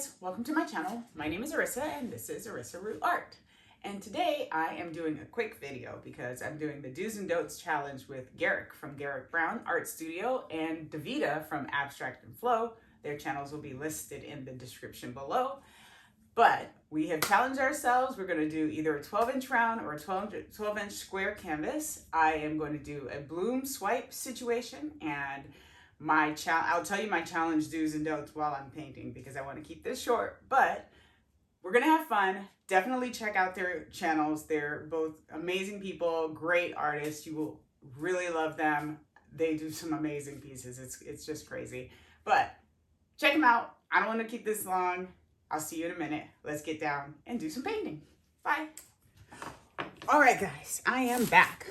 guys, welcome to my channel. My name is Arissa and this is Whitw Art. And today I am doing a quick video because I'm doing the Do's and Don'ts challenge with Garrick from Garrick Brown Art Studio and Dovita from Abstract and Flow. Their channels will be listed in the description below. But we have challenged ourselves. We're going to do either a 12-inch round or a 12-inch square canvas. I am going to do a bloom swipe situation, and I'll tell you my challenge do's and don'ts while I'm painting because I want to keep this short, but we're going to have fun. Definitely check out their channels. They're both amazing people, great artists. You will really love them. They do some amazing pieces. It's just crazy, but check them out. I don't want to keep this long. I'll see you in a minute. Let's get down and do some painting. Bye. All right, guys, I am back.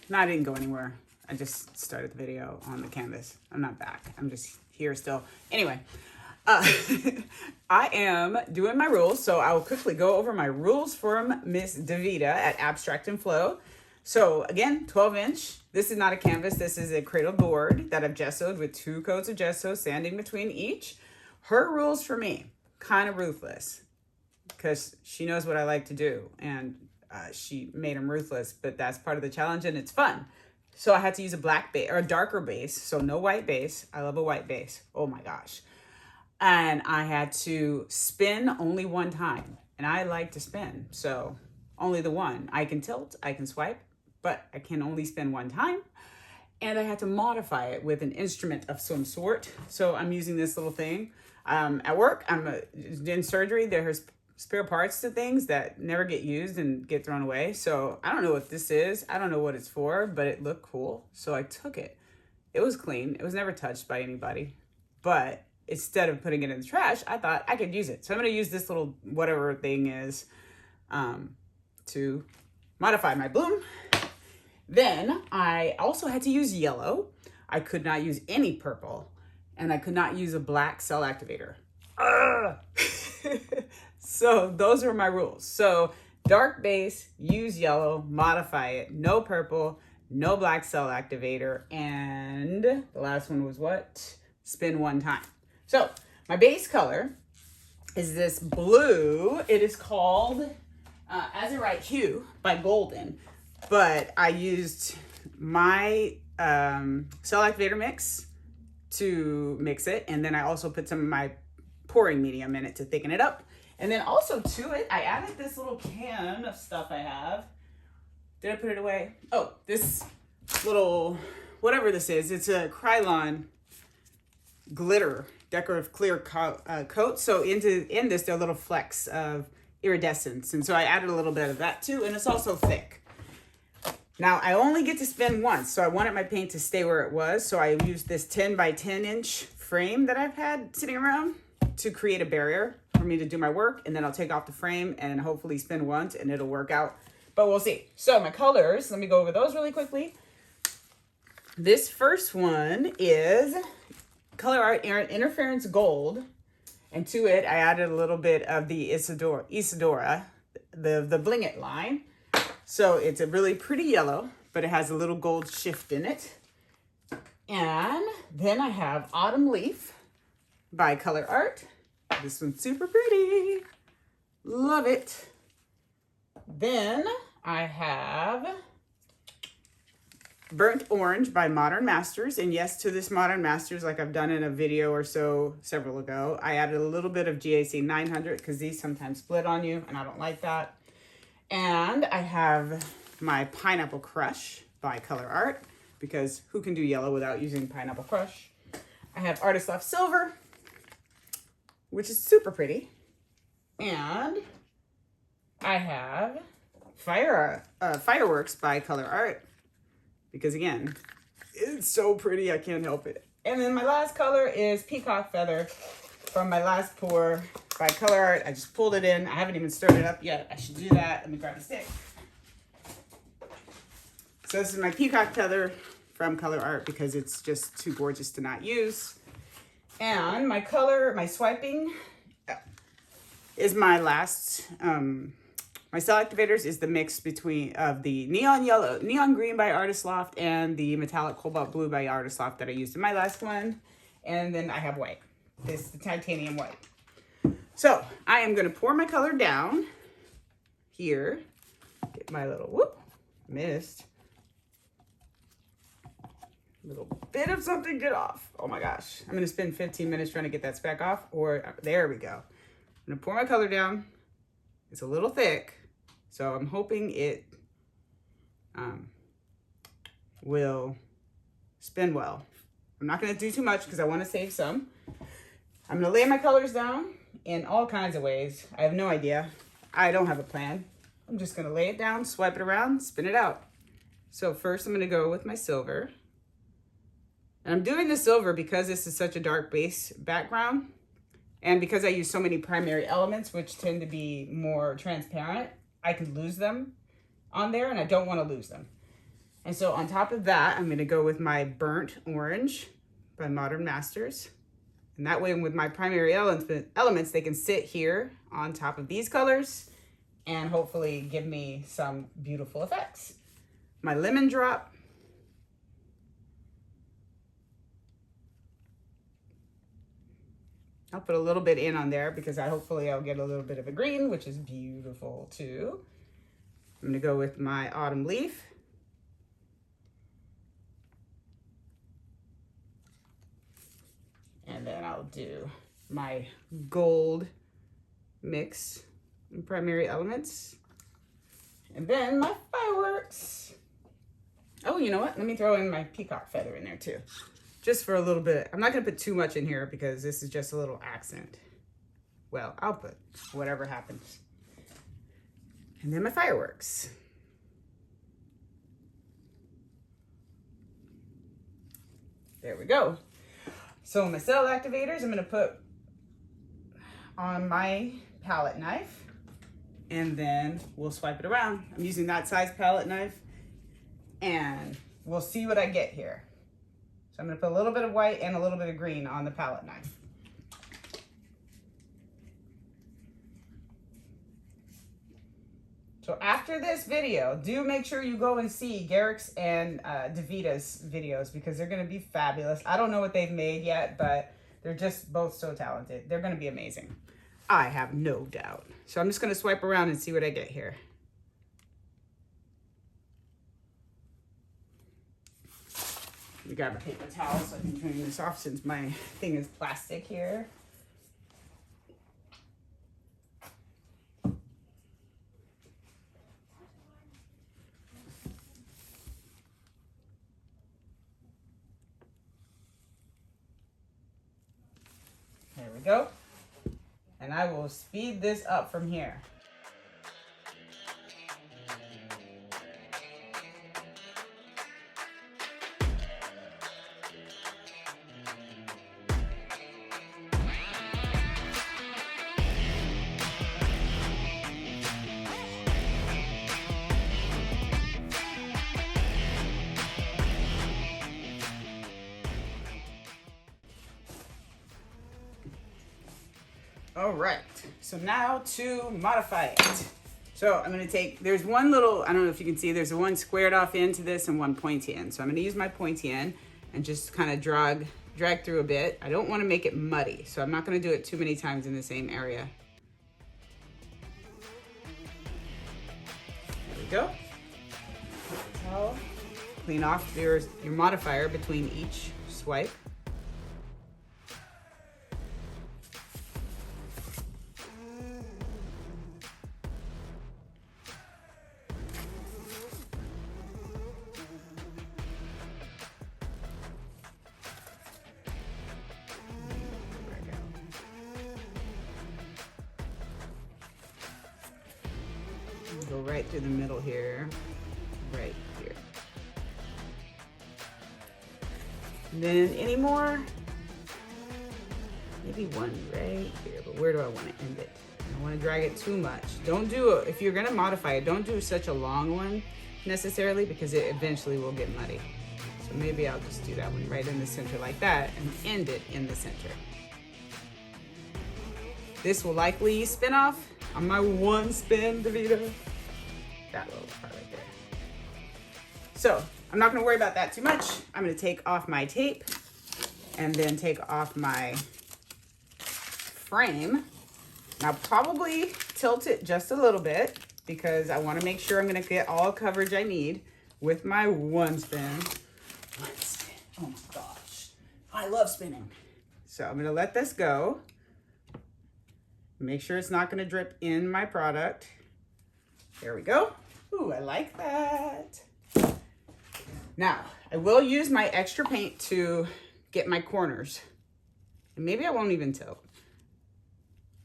No, I didn't go anywhere. I just started the video on the canvas. I'm not back. I'm just here still. Anyway, I am doing my rules. So I will quickly go over my rules from Miss Dovita at Abstract and Flow. So again, 12-inch. This is not a canvas. This is a cradle board that I've gessoed with 2 coats of gesso, sanding between each. Her rules for me, kind of ruthless because she knows what I like to do, and she made them ruthless, but that's part of the challenge and it's fun. So I had to use a black base or a darker base, so no white base. I love a white base. Oh my gosh. And I had to spin only one time, and I like to spin, so only the one. I can tilt, I can swipe, but I can only spin one time. And I had to modify it with an instrument of some sort. So I'm using this little thing. At work, I'm in surgery. There's spare parts to things that never get used and get thrown away. So I don't know what this is. I don't know what it's for, but it looked cool. So I took it. It was clean. It was never touched by anybody. But instead of putting it in the trash, I thought I could use it. So I'm going to use this little whatever thing is to modify my bloom. Then I also had to use yellow. I could not use any purple. And I could not use a black cell activator. So those are my rules. So dark base, use yellow, modify it, no purple, no black cell activator, and the last one was what? Spin one time. So my base color is this blue. It is called Azurite Hue by Golden, but I used my cell activator mix to mix it, and then I also put some of my pouring medium in it to thicken it up. And then also to it, I added this little can of stuff I have. Did I put it away? Oh, this little, whatever this is, it's a Krylon glitter, decorative clear coat. So in this, there are little flecks of iridescence. And so I added a little bit of that too, and it's also thick. Now, I only get to spin once, so I wanted my paint to stay where it was. So I used this 10 by 10 inch frame that I've had sitting around to create a barrier for me to do my work. And then I'll take off the frame and hopefully spin once and it'll work out. But we'll see. So my colors, let me go over those really quickly. This first one is ColourArte Interference Gold. And to it, I added a little bit of the Isadora, the Bling It line. So it's a really pretty yellow, but it has a little gold shift in it. And then I have Autumn Leaf by ColourArte. This one's super pretty. Love it. Then I have Burnt Orange by Modern Masters. And yes, to this Modern Masters, like I've done in a video or so several ago, I added a little bit of GAC 900 because these sometimes split on you, and I don't like that. And I have my Pineapple Crush by ColourArte, because who can do yellow without using Pineapple Crush? I have Artist Loft Silver, which is super pretty. And I have Fireworks by ColourArte, because again, it's so pretty, I can't help it. And then my last color is Peacock Feather from my last pour by ColourArte. I just pulled it in. I haven't even stirred it up yet. I should do that. Let me grab a stick. So this is my Peacock Feather from ColourArte because it's just too gorgeous to not use. And my color, my swiping is my last, my cell activators is the mix between of the neon green by Artist Loft and the metallic cobalt blue by Artist Loft that I used in my last one. And then I have white. This is the titanium white. So I am going to pour my color down here. Get my little, whoop, missed. A little bit of something get off. Oh my gosh. I'm going to spend 15 minutes trying to get that speck off. Or there we go. I'm going to pour my color down. It's a little thick, so I'm hoping it will spin well. I'm not going to do too much because I want to save some. I'm going to lay my colors down in all kinds of ways. I have no idea. I don't have a plan. I'm just going to lay it down, swipe it around, spin it out. So first I'm going to go with my silver. And I'm doing the silver because this is such a dark base background. And because I use so many primary elements, which tend to be more transparent, I could lose them on there, and I don't want to lose them. And so on top of that, I'm going to go with my burnt orange by Modern Masters. And that way with my primary elements, they can sit here on top of these colors and hopefully give me some beautiful effects. My lemon drop. I'll put a little bit in on there because hopefully I'll get a little bit of a green, which is beautiful too. I'm going to go with my autumn leaf. And then I'll do my gold mix and primary elements. And then my fireworks. Oh, you know what? Let me throw in my peacock feather in there too. Just for a little bit. I'm not going to put too much in here because this is just a little accent. Well, I'll put whatever happens. And then my fireworks. There we go. So my cell activators, I'm going to put on my palette knife. And then we'll swipe it around. I'm using that size palette knife. And we'll see what I get here. So I'm going to put a little bit of white and a little bit of green on the palette knife. So after this video, do make sure you go and see Garrick's and Dovita's videos because they're going to be fabulous. I don't know what they've made yet, but they're just both so talented. They're going to be amazing. I have no doubt. So I'm just going to swipe around and see what I get here. Let me grab a paper towel so I can clean this off since my thing is plastic here. There we go. And I will speed this up from here. All right, so now to modify it. So I'm gonna take, there's one little, I don't know if you can see, there's one squared off end to this and one pointy end. So I'm gonna use my pointy end and just kind of drag through a bit. I don't wanna make it muddy, so I'm not gonna do it too many times in the same area. There we go. Towel. Clean off your modifier between each swipe. Go right through the middle here, right here. And then any more? Maybe one right here, but where do I want to end it? I don't want to drag it too much. Don't do it, if you're going to modify it, don't do such a long one necessarily because it eventually will get muddy. So maybe I'll just do that one right in the center like that and end it in the center. This will likely spin off on my one spin, Dovita. That little part right there. So I'm not gonna worry about that too much. I'm gonna take off my tape and then take off my frame. Now probably tilt it just a little bit because I want to make sure I'm going to get all coverage I need with my one spin. One spin. Oh my gosh. I love spinning. So I'm going to let this go. Make sure it's not going to drip in my product. There we go. Ooh, I like that. Now, I will use my extra paint to get my corners. And maybe I won't even tilt,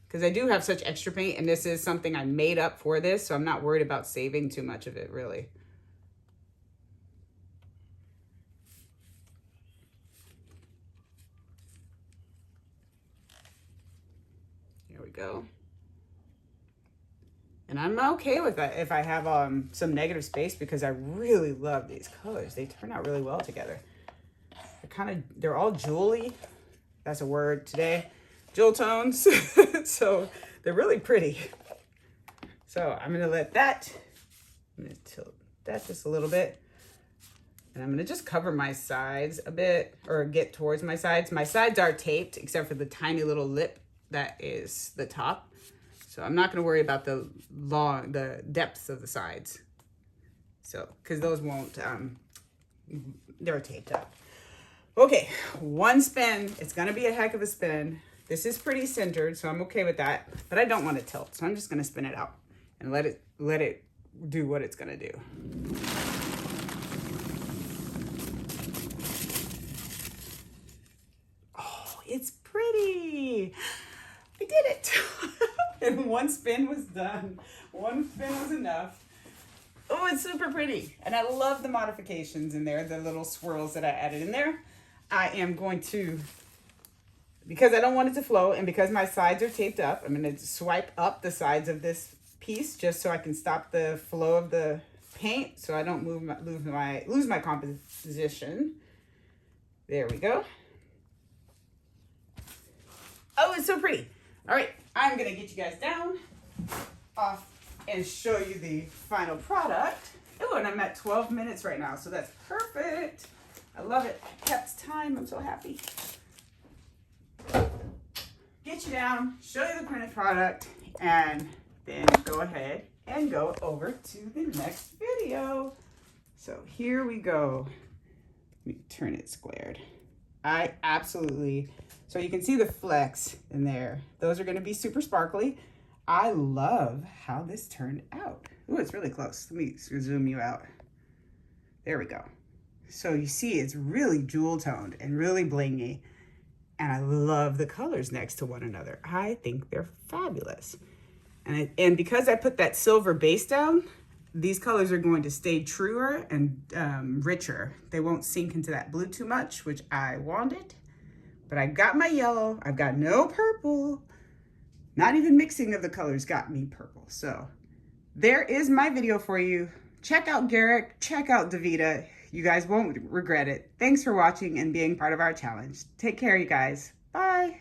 because I do have such extra paint, and this is something I made up for this, so I'm not worried about saving too much of it, really. There we go. And I'm okay with that if I have some negative space, because I really love these colors. They turn out really well together. They're all jewelly. That's a word today. Jewel tones. So they're really pretty. So I'm gonna let that, I'm gonna tilt that just a little bit. And I'm gonna just cover my sides a bit, or get towards my sides. My sides are taped except for the tiny little lip that is the top. So I'm not gonna worry about the depths of the sides. So, cause those won't, they're taped up. Okay, one spin. It's gonna be a heck of a spin. This is pretty centered, so I'm okay with that, but I don't want to tilt, so I'm just gonna spin it out and let it do what it's gonna do. Oh, it's pretty. I did it. And one spin was done. One spin was enough. Oh, it's super pretty. And I love the modifications in there, the little swirls that I added in there. I am going to, because I don't want it to flow, and because my sides are taped up, I'm going to swipe up the sides of this piece just so I can stop the flow of the paint, so I don't lose my composition. There we go. Oh, it's so pretty. All right, I'm going to get you guys down, off, and show you the final product. Oh, and I'm at 12 minutes right now, so that's perfect. I love it. I kept time. I'm so happy. Get you down, show you the printed product, and then go ahead and go over to the next video. So here we go. Let me turn it squared. I absolutely, so you can see the flecks in there. Those are going to be super sparkly. I love how this turned out. Ooh, it's really close. Let me zoom you out. There we go. So you see it's really jewel toned and really blingy. And I love the colors next to one another. I think they're fabulous. And because I put that silver base down, these colors are going to stay truer and richer. They won't sink into that blue too much, which I wanted. But I got my yellow. I've got no purple. Not even mixing of the colors got me purple. So there is my video for you. Check out Garrick. Check out Dovita. You guys won't regret it. Thanks for watching and being part of our challenge. Take care, you guys. Bye.